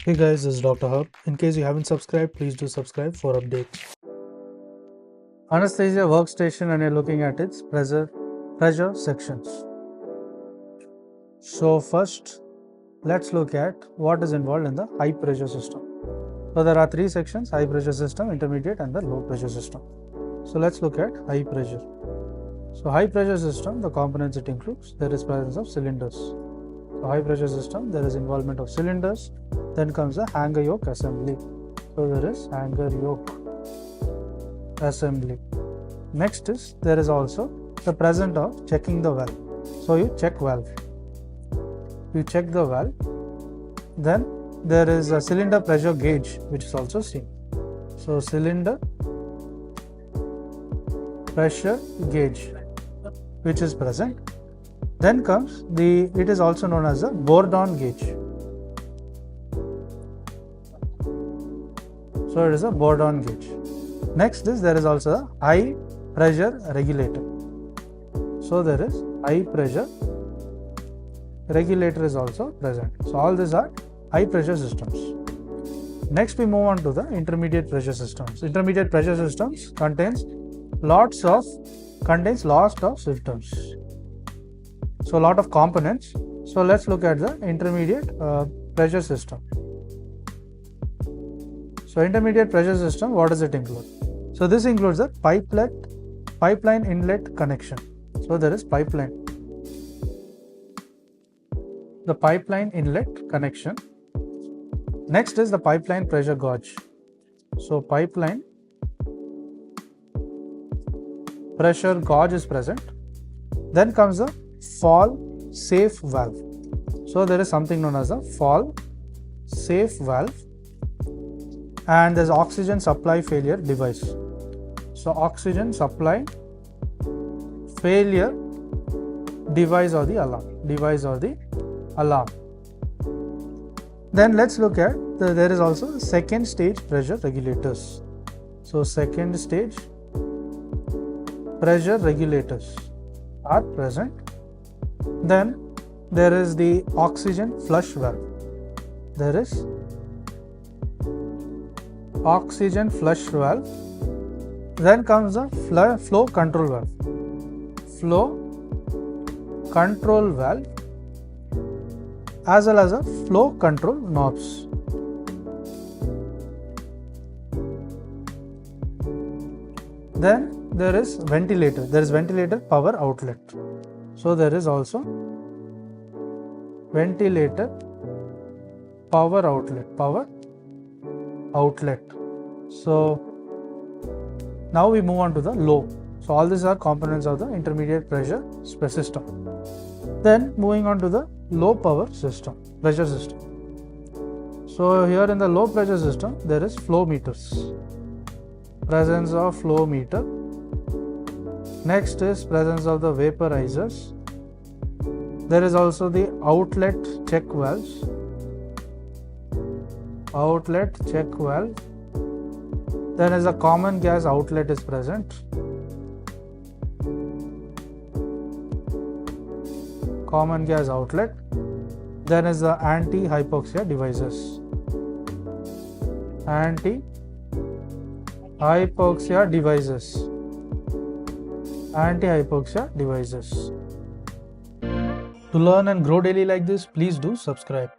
Hey guys, this is Dr. Hub. In case you haven't subscribed, please do subscribe for updates. Anesthesia workstation, and you're looking at its pressure sections. So first, let's look at what is involved in the high pressure system. So there are three sections: high pressure system, intermediate, and the low pressure system. So let's look at high pressure. So high pressure system, the components it includes, there is presence of cylinders. So high pressure system, there is involvement of cylinders. Then comes the hanger yoke assembly. So there is hanger yoke assembly. Next is there is also the presence of checking the valve. So you check valve. You check the valve. Then there is a cylinder pressure gauge which is also seen. So cylinder pressure gauge which is present. Then comes it is also known as the Bourdon gauge. So it is a Bourdon gauge. Next is there is also a high pressure regulator. So there is high pressure regulator is also present. So all these are high pressure systems. Next we move on to the intermediate pressure systems. Intermediate pressure systems contains lots of systems. So a lot of components. So let's look at the intermediate pressure system. So intermediate pressure system, what does it include? So this includes the pipeline inlet connection. So there is pipeline. The pipeline inlet connection. Next is the pipeline pressure gauge. So pipeline pressure gauge is present. Then comes the fall safe valve. So there is something known as a fall safe valve. And there's oxygen supply failure device. So oxygen supply failure device or the alarm. Then let's look at there is also second stage pressure regulators. So second stage pressure regulators are present. Then there is the oxygen flush valve. There is oxygen flush valve. Then comes the flow control valve. Flow control valve as well as a flow control knobs. Then there is ventilator. There is ventilator power outlet. So there is also ventilator power outlet. So now we move on to the low. So all these are components of the intermediate pressure system. Then moving on to the low power system, pressure system. So here in the low pressure system, there is flow meters. Presence of flow meter. Next is presence of the vaporizers. There is also the outlet check valves. Outlet check valve. Then is a common gas outlet is present. Common gas outlet. Then is the anti-hypoxia devices. Anti-hypoxia devices. To learn and grow daily like this, please do subscribe.